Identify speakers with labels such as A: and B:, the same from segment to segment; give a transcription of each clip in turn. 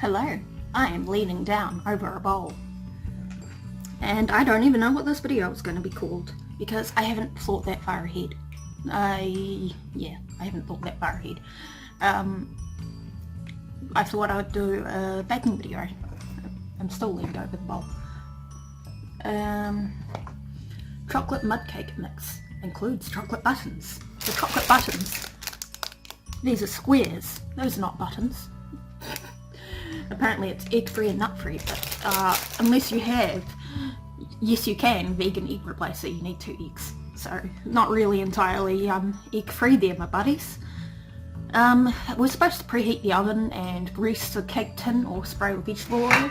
A: Hello, I am leaning down over a bowl. And I don't even know what this video is going to be called, because I haven't thought that far ahead. I haven't thought that far ahead. I thought I'd do a baking video. I'm still leaning over the bowl. Chocolate mud cake mix includes chocolate buttons. The chocolate buttons, these are squares, those are not buttons. Apparently it's egg-free and nut-free, but unless you have, yes you can, vegan egg replacer, you need 2 eggs. So not really entirely egg-free there, my buddies. We're supposed to preheat the oven and grease the cake tin or spray with vegetable oil.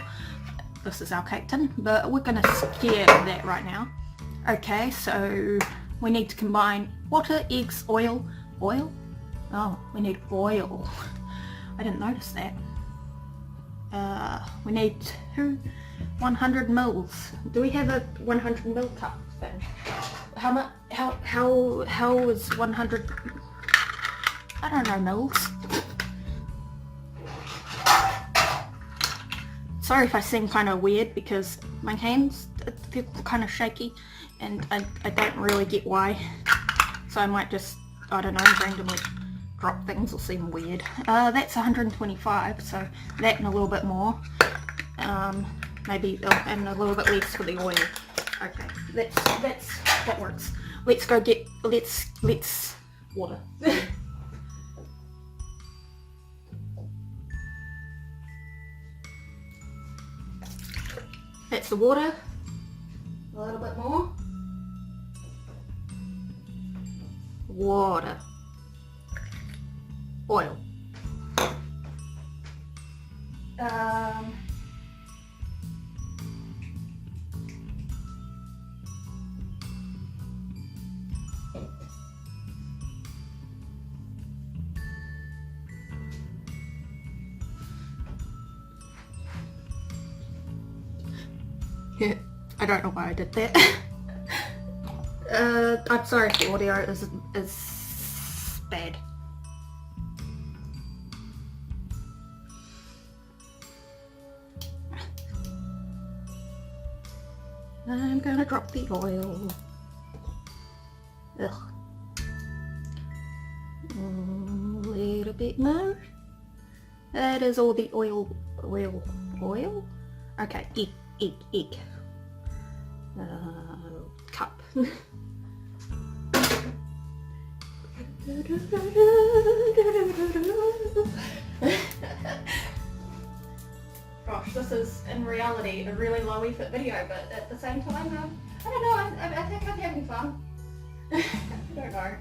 A: This is our cake tin, but we're going to scare that right now. Okay, so we need to combine water, eggs, oil. Oil? Oh, we need oil. I didn't notice that. We need 100 mils. Do we have a 100 mil cup thing? How much? How is 100? I don't know, mils. Sorry if I seem kind of weird because my hands feel kind of shaky and I don't really get why. So I might just, I don't know, randomly drop things or seem weird. That's 125, so that and a little bit more. Maybe, and a little bit less for the oil. Okay, that works. Let's go get, let's water. That's the water. A little bit more. Water. Oil. I don't know why I did that. I'm sorry if the audio is bad. I'm gonna drop the oil. Ugh. A little bit more. That is all the oil. Okay, egg. Cup. Gosh, this is in reality a really low effort video, but at the same time, I don't know, I think I'm having fun. I don't know.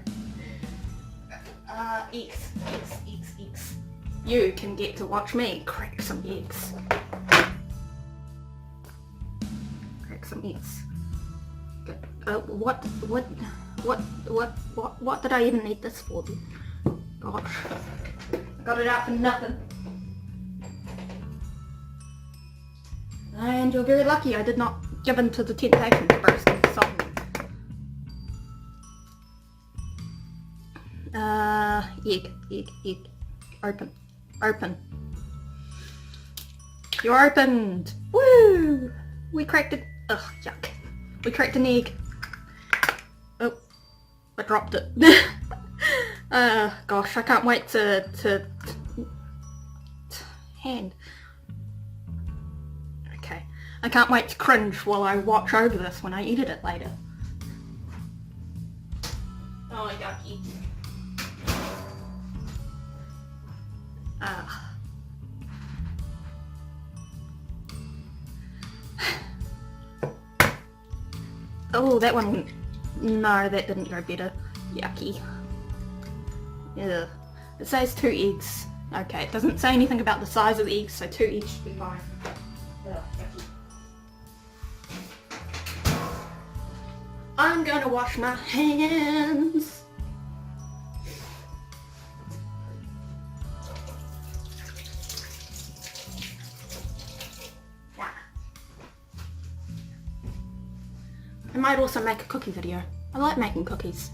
A: Eggs. You can get to watch me crack some eggs. Some eggs. Good. What did I even need this for? Gosh, I got it out for nothing. And you're very lucky I did not give in to the temptation to burst into song. Egg. Open. You're opened. Woo! We cracked it. Ugh, yuck. We cracked an egg. Oh, I dropped it. Gosh, I can't wait to hand. Okay. I can't wait to cringe while I watch over this when I edit it later. Oh, yucky. Oh, that one, no, that didn't go better. Yucky. Yeah. It says 2 eggs. Okay, it doesn't say anything about the size of the eggs, so 2 eggs should be fine. Ugh, yucky. I'm gonna wash my hands. I might also make a cookie video. I like making cookies.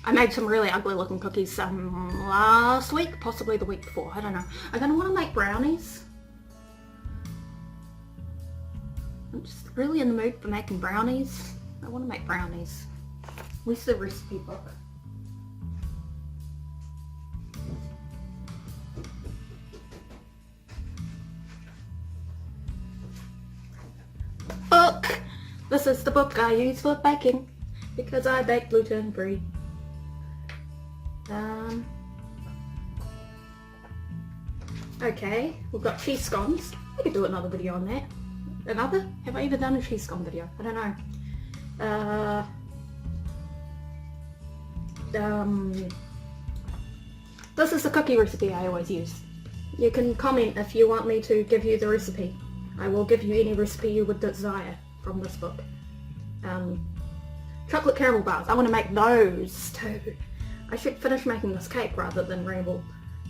A: I made some really ugly looking cookies last week, possibly the week before, I don't know. I'm going to want to make brownies. I'm just really in the mood for making brownies. I want to make brownies. Where's the recipe book? Book! This is the book I use for baking because I bake gluten free. Okay, we've got cheese scones. I could do another video on that. Another? Have I ever done a cheese scone video? I don't know. This is the cookie recipe I always use. You can comment if you want me to give you the recipe. I will give you any recipe you would desire from this book. Chocolate caramel bars. I want to make those too. I should finish making this cake rather than ramble.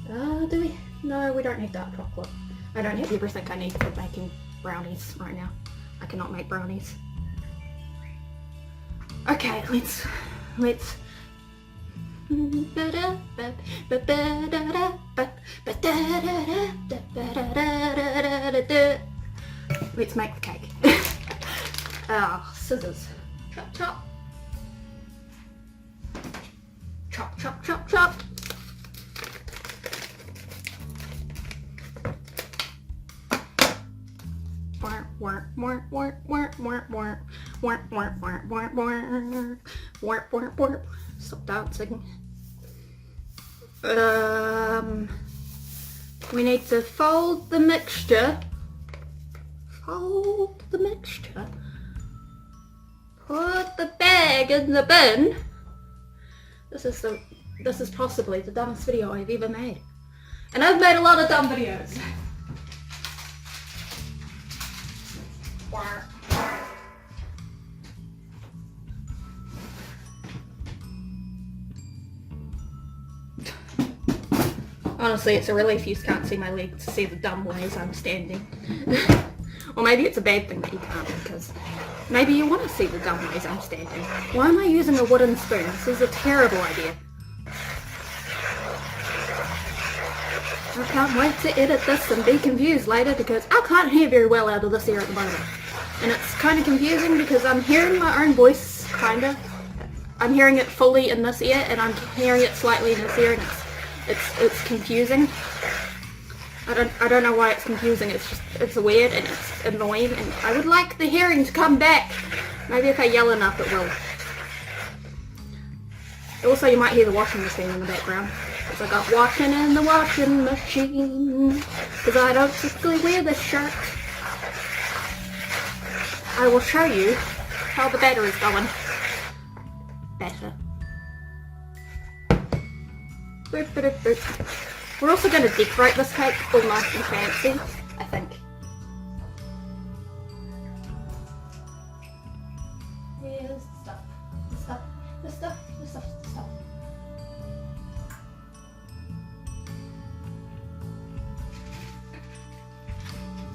A: Do we? No, we don't need dark chocolate. I don't have everything I need for making brownies right now. I cannot make brownies. Okay, let's Let's make the cake. Scissors. Chop, chop. Chop, chop, chop, chop. Stop dancing. We need to fold the mixture. Fold the mixture. Put the bag in the bin. This is possibly the dumbest video I've ever made. And I've made a lot of dumb videos. Honestly, it's a relief you can't see my legs to see the dumb ways I'm standing. Or maybe it's a bad thing that you can't, because maybe you want to see the dumb ways I'm standing. Why am I using a wooden spoon? This is a terrible idea. I can't wait to edit this and be confused later, because I can't hear very well out of this ear at the moment. And it's kind of confusing because I'm hearing my own voice, kind of. I'm hearing it fully in this ear, and I'm hearing it slightly in this ear, and it's confusing. I don't know why it's confusing. It's weird and it's annoying, and I would like the hearing to come back. Maybe if I yell enough it will. Also, you might hear the washing machine in the background. Because I got washing in the washing machine. Because I don't typically wear this shirt. I will show you how the battery's going. Better. Boop, boop, boop. We're also going to decorate this cake all nice and fancy, I think. Here's the stuff. The stuff. The stuff. The stuff. The stuff.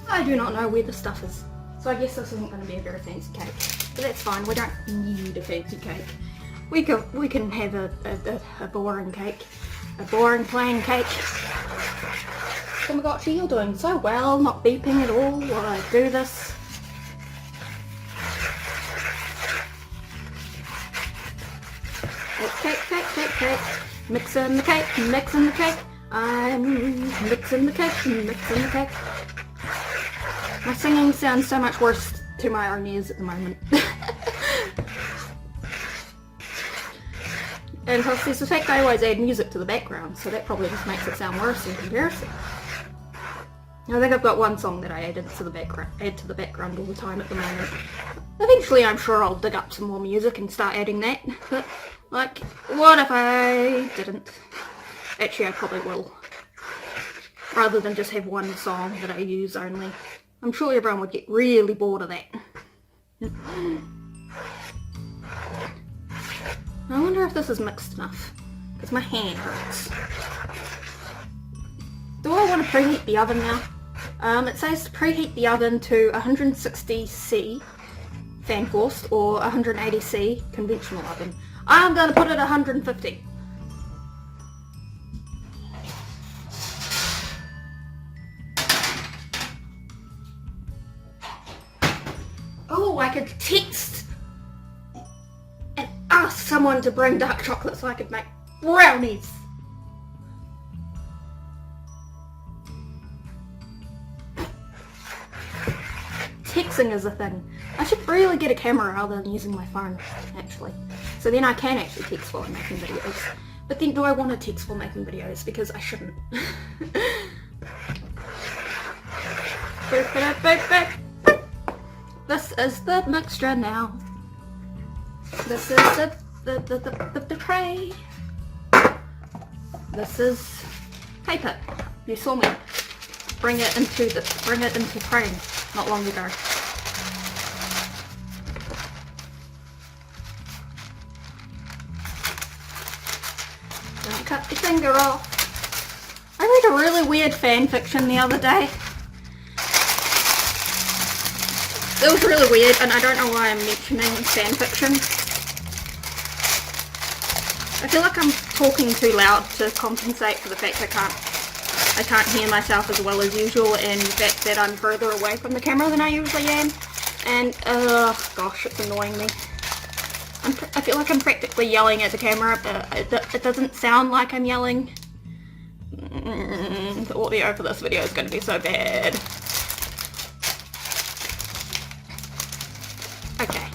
A: I do not know where the stuff is. So I guess this isn't going to be a very fancy cake. But that's fine, we don't need a fancy cake. We can have a boring cake. A boring plain cake. Oh my gosh, you're doing so well, not beeping at all while I do this. Cake, cake, cake, cake. Mixing the cake, mixing the cake. I'm mixing the cake, mixing the cake. My singing sounds so much worse to my own ears at the moment. And plus there's the fact I always add music to the background, so that probably just makes it sound worse in comparison. I think I've got one song that I add to the background all the time at the moment. Eventually I'm sure I'll dig up some more music and start adding that, but like, what if I didn't? Actually I probably will. Rather than just have one song that I use only. I'm sure everyone would get really bored of that. I wonder if this is mixed enough, because my hand hurts. Do I want to preheat the oven now? It says to preheat the oven to 160C fan forced or 180C conventional oven. I'm going to put it at 150. Oh, I could text and ask someone to bring dark chocolate so I could make brownies. Texting is a thing. I should really get a camera rather than using my phone, actually. So then I can actually text while I'm making videos. But then do I want to text while making videos? Because I shouldn't. This is the mixture now. This is the tray. This is paper. You saw me bring it into frame not long ago. Don't cut your finger off. I read a really weird fan fiction the other day. It was really weird, and I don't know why I'm mentioning fan fiction. I feel like I'm talking too loud to compensate for the fact I can't hear myself as well as usual, and the fact that I'm further away from the camera than I usually am. And gosh, it's annoying me. I feel like I'm practically yelling at the camera, but it doesn't sound like I'm yelling. The audio for this video is going to be so bad. Okay.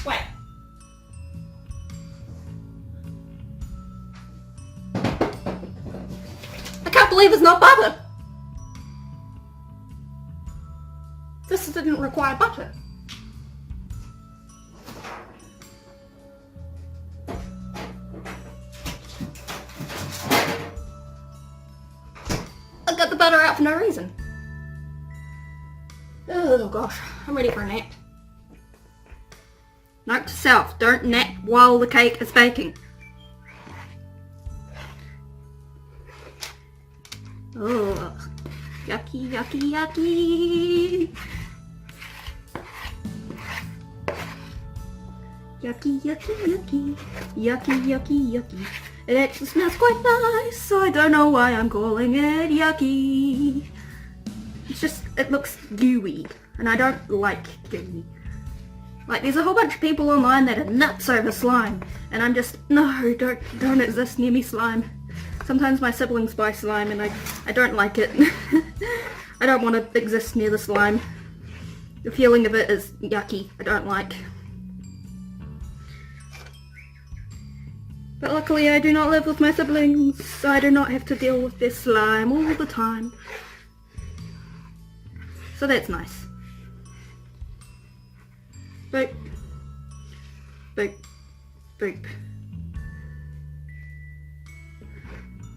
A: Wait. I can't believe it's not butter. This didn't require butter. I got the butter out for no reason. Oh gosh, I'm ready for a nap. Note to self, don't nap while the cake is baking. Oh, yucky, yucky, yucky. Yucky, yucky, yucky. Yucky, yucky, yucky. It actually smells quite nice, so I don't know why I'm calling it yucky. It's just, it looks gooey, and I don't like gooey. Like, there's a whole bunch of people online that are nuts over slime, and I'm just, no, don't exist near me, slime. Sometimes my siblings buy slime, and I don't like it. I don't want to exist near the slime. The feeling of it is yucky. I don't like. But luckily I do not live with my siblings, so I do not have to deal with their slime all the time. So that's nice. Boop. Boop. Boop.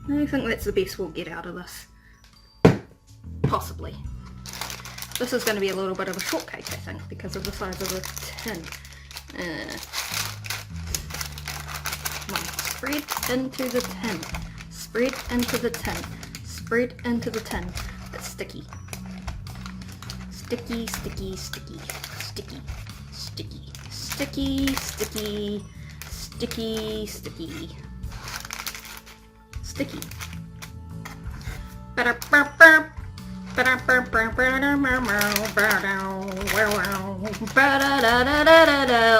A: I think that's the best we'll get out of this. Possibly. This is going to be a little bit of a shortcake, I think, because of the size of the tin. Come on, spread into the tin. Spread into the tin. Spread into the tin. It's sticky. Sticky, sticky, sticky. Sticky. Sticky. Sticky, sticky. Sticky, sticky. Sticky.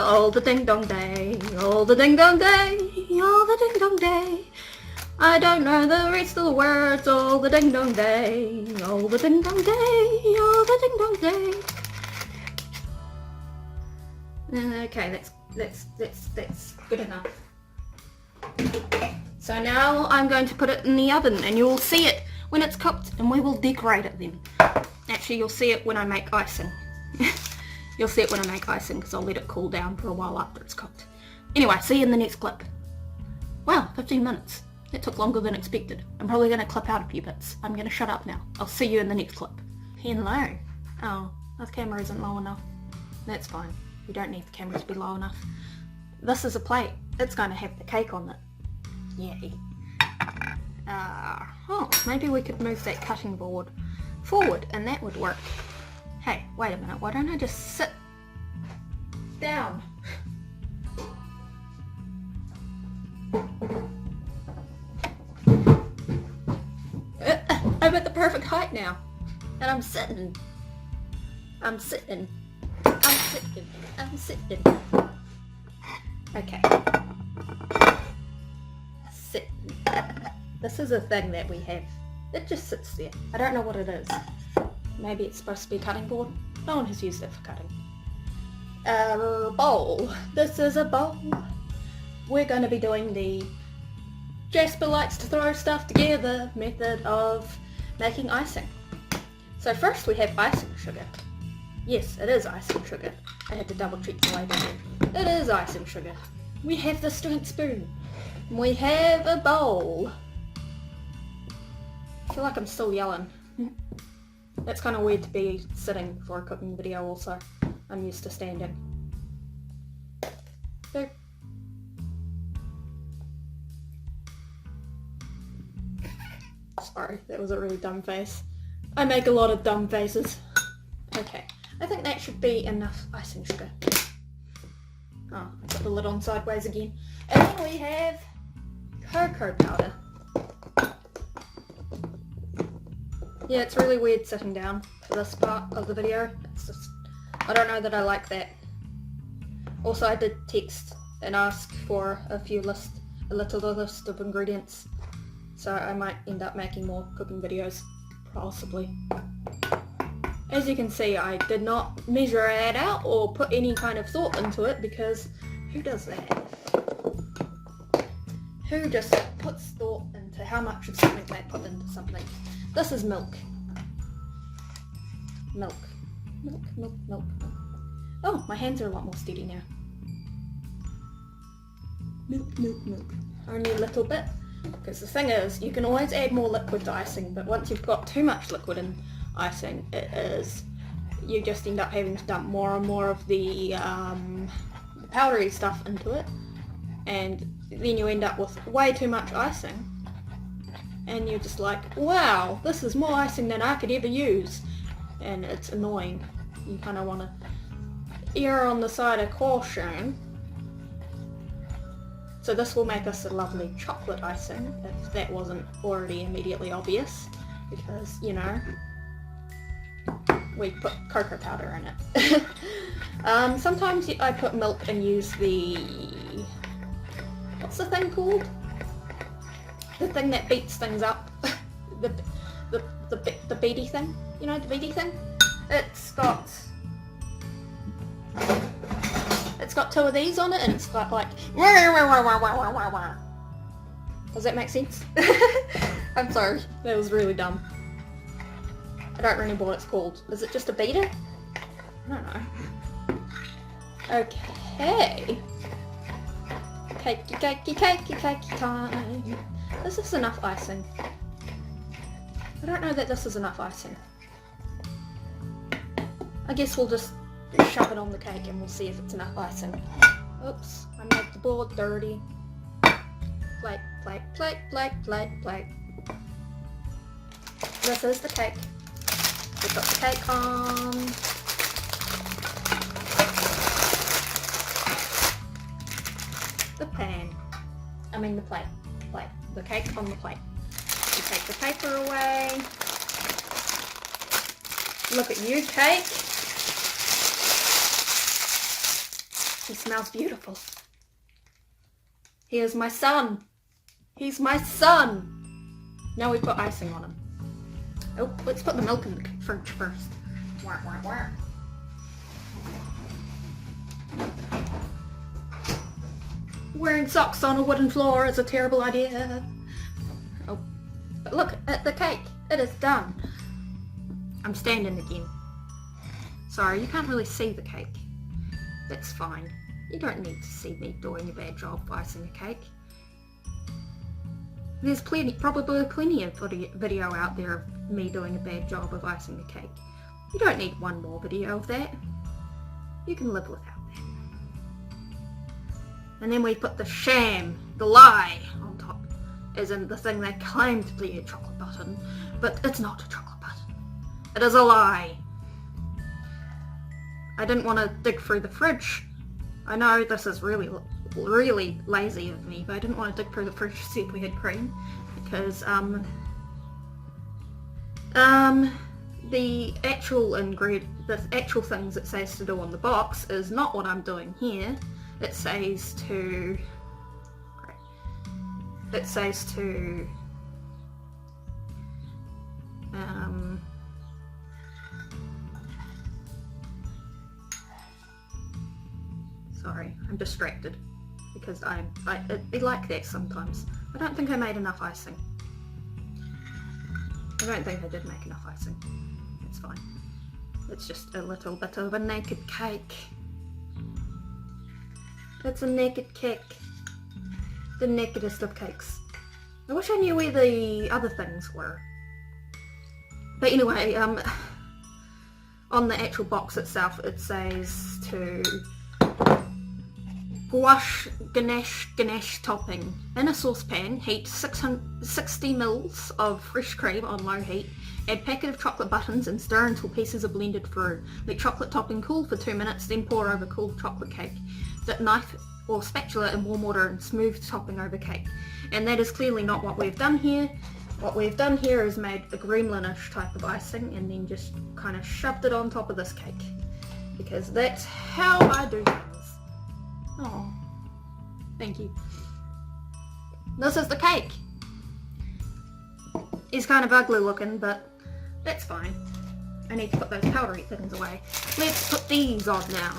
A: All the ding dong day, all the ding dong day, all the ding dong day. I don't know the rest of the words. All the ding dong day, all the ding dong day, all the ding dong day. Okay, that's good enough. So now I'm going to put it in the oven, and you'll see it when it's cooked, and we will decorate it then. Actually, you'll see it when I make icing. You'll see it when I make icing, because I'll let it cool down for a while after it's cooked. Anyway, see you in the next clip. Wow, 15 minutes. That took longer than expected. I'm probably going to clip out a few bits. I'm going to shut up now. I'll see you in the next clip. Hello. Oh, this camera isn't low enough. That's fine. We don't need the camera to be low enough. This is a plate. It's going to have the cake on it. Yay. Oh, maybe we could move that cutting board forward and that would work. Hey, wait a minute, why don't I just sit down? I'm at the perfect height now. And I'm sitting. I'm sitting. I'm sitting. I'm sitting. Okay. Sitting. This is a thing that we have. It just sits there. I don't know what it is. Maybe it's supposed to be a cutting board. No one has used it for cutting. A bowl. This is a bowl. We're going to be doing the Jasper likes to throw stuff together method of making icing. So first we have icing sugar. Yes, it is icing sugar. I had to double check the label there. It is icing sugar. We have the strength spoon. We have a bowl. I feel like I'm still yelling. That's kind of weird to be sitting for a cooking video also. I'm used to standing. So, sorry, that was a really dumb face. I make a lot of dumb faces. Okay, I think that should be enough icing sugar. Oh, I put the lid on sideways again. And then we have cocoa powder. Yeah, it's really weird sitting down for this part of the video. It's just, I don't know that I like that. Also, I did text and ask for a little list of ingredients. So I might end up making more cooking videos, possibly. As you can see, I did not measure it out or put any kind of thought into it because who does that? Who just puts thought into how much of something they put into something? This is milk. Milk. Milk, milk, milk, milk. Oh, my hands are a lot more steady now. Milk, milk, milk. Only a little bit. Because the thing is, you can always add more liquid to icing, but once you've got too much liquid in icing, you just end up having to dump more and more of the powdery stuff into it, and then you end up with way too much icing, and you're just like, wow, this is more icing than I could ever use, and it's annoying. You kind of want to err on the side of caution. So this will make us a lovely chocolate icing, if that wasn't already immediately obvious, because, you know, we put cocoa powder in it. Sometimes I put milk and use the... what's the thing called? The thing that beats things up. the beady thing? You know, the beady thing? It's got two of these on it, and it's got like... Does that make sense? I'm sorry, that was really dumb. I don't remember what it's called. Is it just a beater? I don't know. Okay. Cakey time. This is enough icing. I don't know that this is enough icing. I guess we'll just shove it on the cake and we'll see if it's enough icing. Oops, I made the board dirty. Plate, plate, plate, plate, plate, plate. This is the cake. We put the cake on. The pan. I mean the plate. Plate. The cake on the plate. We take the paper away. Look at you, cake. He smells beautiful. He is my son. He's my son. Now we put icing on him. Oh, let's put the milk in the fridge first. Wah, wah, wah. Wearing socks on a wooden floor is a terrible idea. Oh, but look at the cake. It is done. I'm standing again. Sorry, you can't really see the cake. That's fine. You don't need to see me doing a bad job of icing a cake. There's probably plenty of video out there of me doing a bad job of icing a cake. You don't need one more video of that. You can live without that. And then we put the sham, the lie, on top, as in the thing they claim to be a chocolate button, but it's not a chocolate button. It is a lie. I didn't want to dig through the fridge. I know this is really lazy of me, but I didn't want to dig through the fridge to see if we had cream, because the actual things it says to do on the box is not what I'm doing here. It says to sorry, I'm distracted because it'd be like that sometimes. I don't think I made enough icing. I don't think I did make enough icing. It's fine. It's just a little bit of a naked cake. It's a naked cake. The nakedest of cakes. I wish I knew where the other things were. But anyway, on the actual box itself it says to wash ganache topping. In a saucepan, heat 60 mils of fresh cream on low heat. Add packet of chocolate buttons and stir until pieces are blended through. Let chocolate topping cool for 2 minutes, then pour over cooled chocolate cake. Dip knife or spatula in warm water and smooth topping over cake. And that is clearly not what we've done here. What we've done here is made a gremlin-ish type of icing and then just kind of shoved it on top of this cake. Because that's how I do things. Oh, thank you. This is the cake. It's kind of ugly looking, but that's fine. I need to put those powdery things away. Let's put these on now.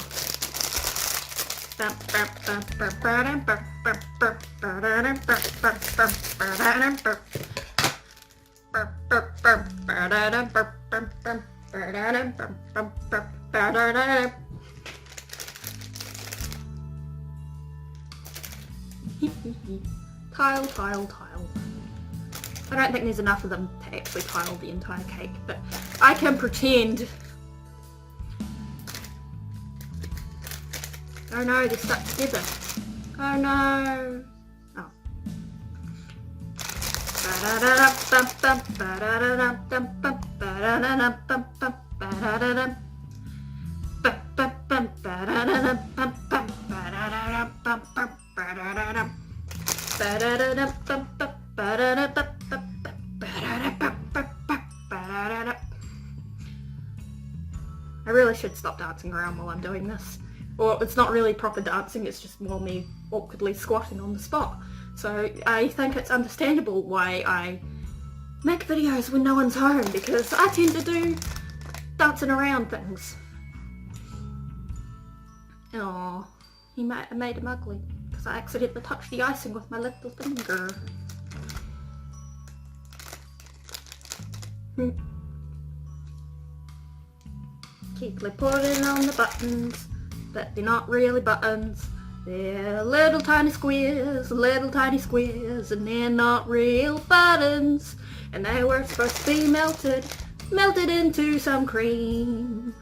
A: Tile, tile, tile. I don't think there's enough of them to actually tile the entire cake, but I can pretend. Oh no, they're stuck together. Oh no. Oh. I really should stop dancing around while I'm doing this. Or it's not really proper dancing, it's just more me awkwardly squatting on the spot. So I think it's understandable why I make videos when no one's home, because I tend to do dancing around things. Oh, I made him ugly because I accidentally touched the icing with my little finger. Keep putting on the buttons, but they're not really buttons. They're little tiny squares, and they're not real buttons. And they were supposed to be melted into some cream.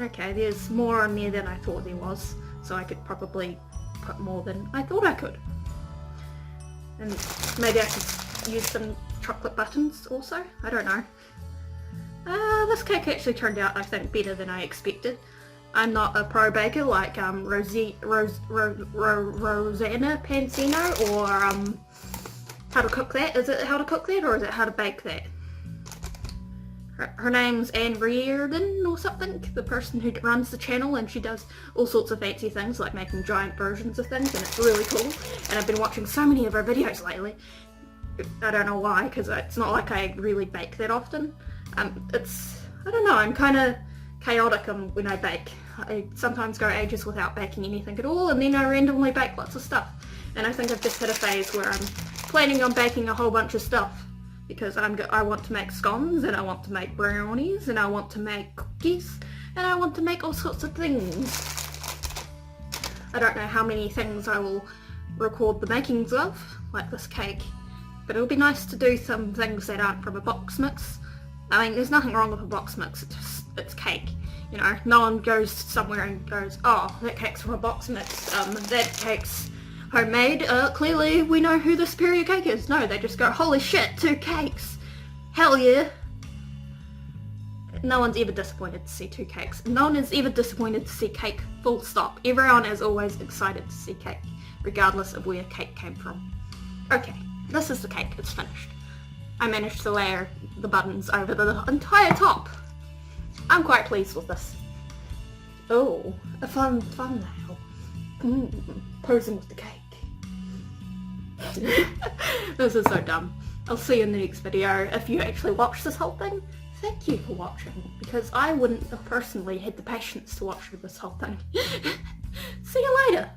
A: Okay, there's more on there than I thought there was, so I could probably put more than I thought I could. And maybe I could use some chocolate buttons also, I don't know. This cake actually turned out, I think, better than I expected. I'm not a pro baker like Rosanna Pansino, or How to Cook That. Is it How to Cook That, or is it How to Bake That? Her name's Anne Reardon or something, the person who runs the channel, and she does all sorts of fancy things like making giant versions of things, and it's really cool. And I've been watching so many of her videos lately. I don't know why, because it's not like I really bake that often. I don't know, I'm kind of chaotic when I bake. I sometimes go ages without baking anything at all, and then I randomly bake lots of stuff. And I think I've just hit a phase where I'm planning on baking a whole bunch of stuff, because I want to make scones, and I want to make brownies, and I want to make cookies, and I want to make all sorts of things. I don't know how many things I will record the makings of, like this cake, but it'll be nice to do some things that aren't from a box mix. I mean, there's nothing wrong with a box mix, it's cake. You know, no one goes somewhere and goes, oh, that cake's from a box mix, that cake's homemade, clearly we know who the superior cake is. No, they just go, holy shit, 2 cakes. Hell yeah. No one's ever disappointed to see 2 cakes. No one is ever disappointed to see cake, full stop. Everyone is always excited to see cake, regardless of where cake came from. Okay, this is the cake. It's finished. I managed to layer the buttons over the entire top. I'm quite pleased with this. Oh, a fun thumbnail. Posing with the cake. This is so dumb. I'll see you in the next video. If you actually watch this whole thing, thank you for watching, because I wouldn't have personally had the patience to watch through this whole thing. See you later.